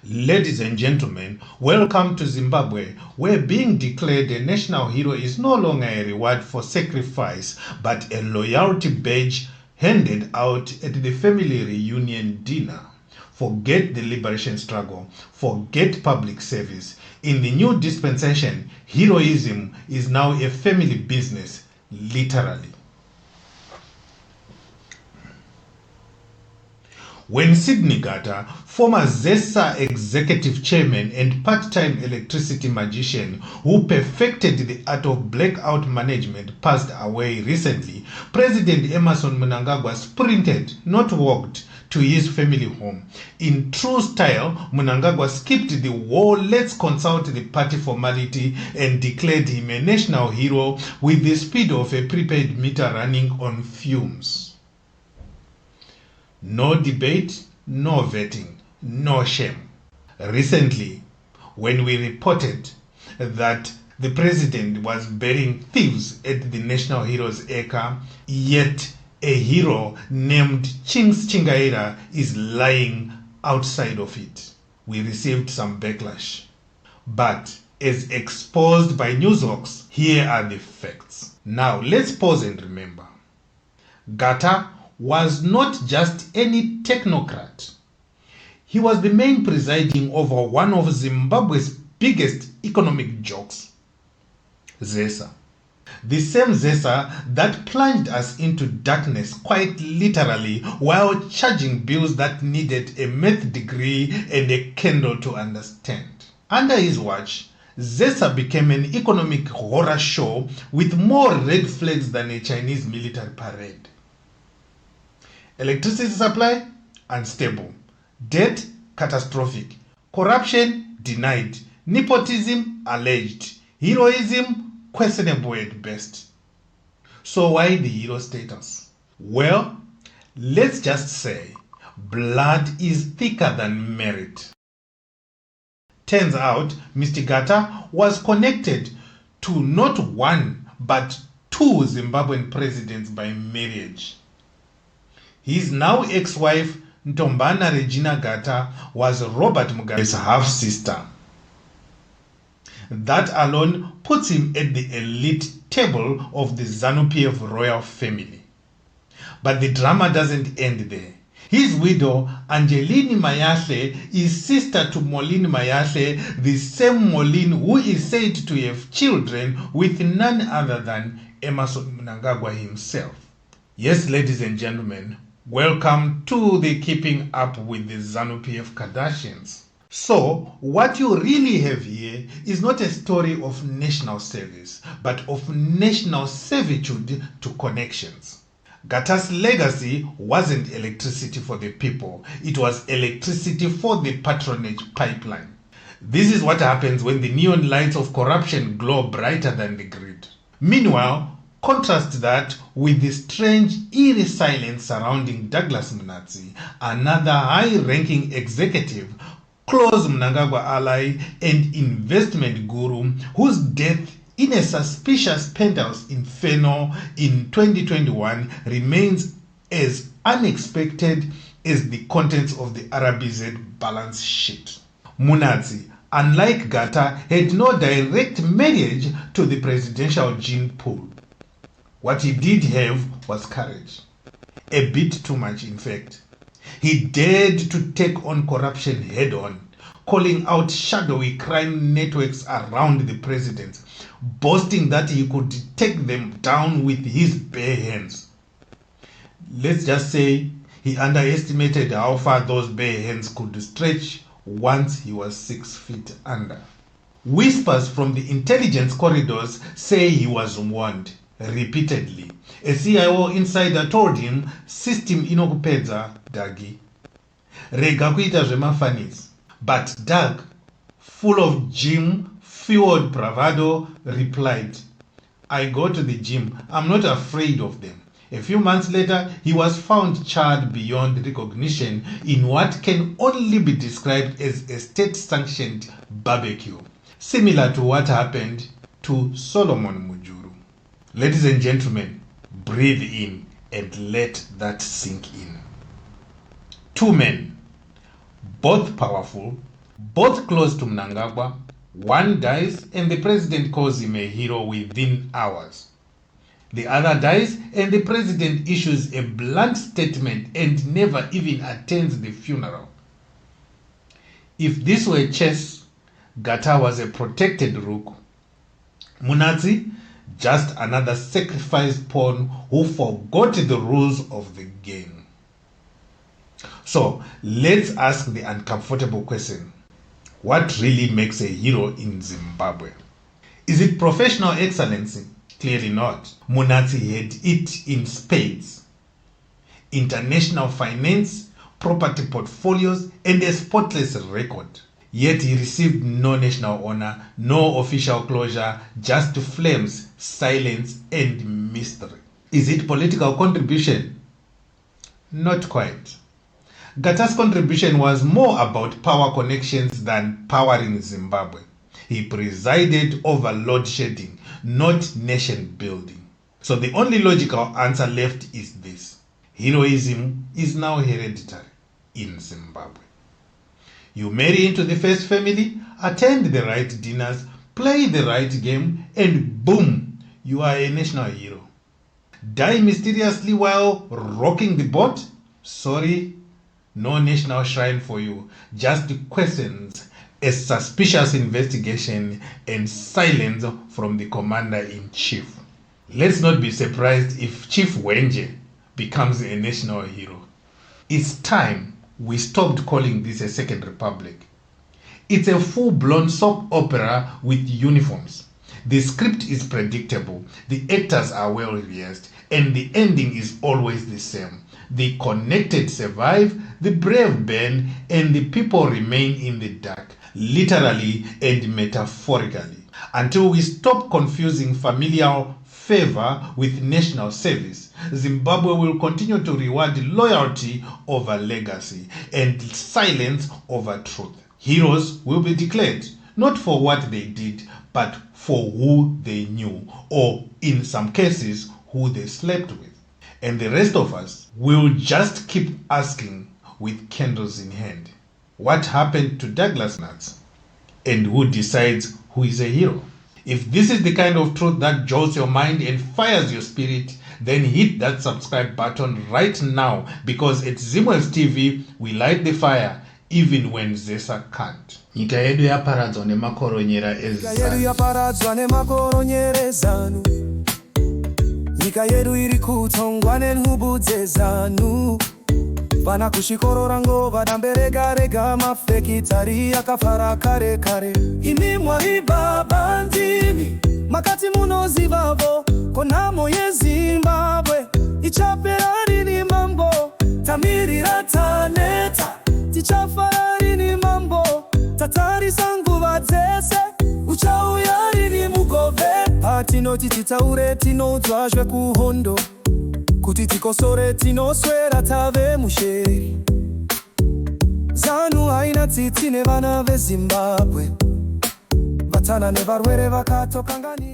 Ladies and gentlemen, welcome to Zimbabwe, where being declared a national hero is no longer a reward for sacrifice, but a loyalty badge handed out at the family reunion dinner. Forget the liberation struggle, forget public service. In the new dispensation, heroism is now a family business, literally. When Sydney Gata, former Zesa executive chairman and part-time electricity magician who perfected the art of blackout management, passed away recently, President Emmerson Mnangagwa sprinted, not walked, to his family home. In true style, Mnangagwa skipped the whole "let's consult the party" formality and declared him a national hero with the speed of a prepaid meter running on fumes. No debate, no vetting, no shame. Recently, when we reported that the president was burying thieves at the National Heroes Acre, yet a hero named Chings Chingaira is lying outside of it, we received some backlash. But as exposed by Newsworks, here are the facts. Now let's pause and remember. Gata was not just any technocrat. He was the main presiding over one of Zimbabwe's biggest economic jokes, Zesa. The same Zesa that plunged us into darkness quite literally while charging bills that needed a math degree and a candle to understand. Under his watch, Zesa became an economic horror show with more red flags than a Chinese military parade. Electricity supply, unstable. Debt, catastrophic. Corruption, denied. Nepotism, alleged. Heroism, questionable at best. So why the hero status? Well, let's just say blood is thicker than merit. Turns out, Mr. Gata was connected to not one but two Zimbabwean presidents by marriage. His now ex-wife, Ntombana Regina Gata, was Robert Mugabe's half-sister. That alone puts him at the elite table of the ZANU-PF royal family. But the drama doesn't end there. His widow, Angeline Mayahle, is sister to Moline Mayahle, the same Moline who is said to have children with none other than Emmerson Mnangagwa himself. Yes, ladies and gentlemen, welcome to the Keeping Up with the ZANU-PF Kardashians. So, what you really have here is not a story of national service, but of national servitude to connections. Gata's legacy wasn't electricity for the people, it was electricity for the patronage pipeline. This is what happens when the neon lights of corruption glow brighter than the grid. Meanwhile, contrast that with the strange, eerie silence surrounding Douglas Munatsi, another high-ranking executive, close Mnangagwa ally and investment guru whose death in a suspicious penthouse in Feno in 2021 remains as unexpected as the contents of the RBZ balance sheet. Munatsi, unlike Gata, had no direct marriage to the presidential gene pool. What he did have was courage. A bit too much, in fact. He dared to take on corruption head-on, calling out shadowy crime networks around the president, boasting that he could take them down with his bare hands. Let's just say he underestimated how far those bare hands could stretch once he was 6 feet under. Whispers from the intelligence corridors say he was warned repeatedly. A CIO insider told him, "System inokupedza, Dagi. Rega kuita zvemafanis." But Doug, full of gym-fueled bravado, replied, "I go to the gym. I'm not afraid of them." A few months later, he was found charred beyond recognition in what can only be described as a state-sanctioned barbecue, similar to what happened to Solomon Mujuru. Ladies and gentlemen, breathe in and let that sink in. Two men, both powerful, Both close to Mnangagwa, one dies and the president calls him a hero within hours. The other dies and the president issues a blunt statement and never even attends the funeral. If this were chess, Gata was a protected rook. Munatsi, just another sacrificed pawn who forgot the rules of the game. So let's ask the uncomfortable question. What really makes a hero in Zimbabwe? Is it professional excellency? Clearly not. Munatsi had it in spades. International finance, property portfolios, and a spotless record. Yet he received no national honor, no official closure, just flames, silence, and mystery. Is it political contribution? Not quite. Gata's contribution was more about power connections than powering Zimbabwe. He presided over load shedding, not nation building. So the only logical answer left is this. Heroism is now hereditary in Zimbabwe. You marry into the first family, attend the right dinners, play the right game, and boom, you are a national hero. Die mysteriously while rocking the boat? Sorry, no national shrine for you. Just questions, a suspicious investigation, and silence from the commander-in-chief. Let's not be surprised if Chief Wenje becomes a national hero. It's time we stopped calling this a second republic. It's a full-blown soap opera with uniforms. The script is predictable, the actors are well rehearsed, and the ending is always the same. The connected survive, the brave burn, and the people remain in the dark, literally and metaphorically. Until we stop confusing familial favor with national service, Zimbabwe will continue to reward loyalty over legacy and silence over truth. Heroes will be declared, not for what they did, but for who they knew, or in some cases, who they slept with. And the rest of us will just keep asking with candles in hand, what happened to Douglas Munatsi? And who decides who is a hero? If this is the kind of truth that jolts your mind and fires your spirit, then hit that subscribe button right now, because at Zimwaves TV, we light the fire even when Zesa can't. Nyika yedu yaparadzwa nemakoronyera ezanu. Nyika yedu iri kutongwa nenhubu dzezanu. Vana kushikorora ngova damberega rega mafekitari yakafara kare kare. Imi mwaibaba ndimi makati munozivavo konamo yeZimbabwe ichapera rini mambo tamirira taneta tichafara rini mambo tatarisa nguva dzese uchauya rini mugove patinoti titaure tinodzwa kuhondo kuti tikosore tinoswera tave musheri. Zanu haina tsitsi nevana veZimbabwe vatana nevarwere vakatokangani.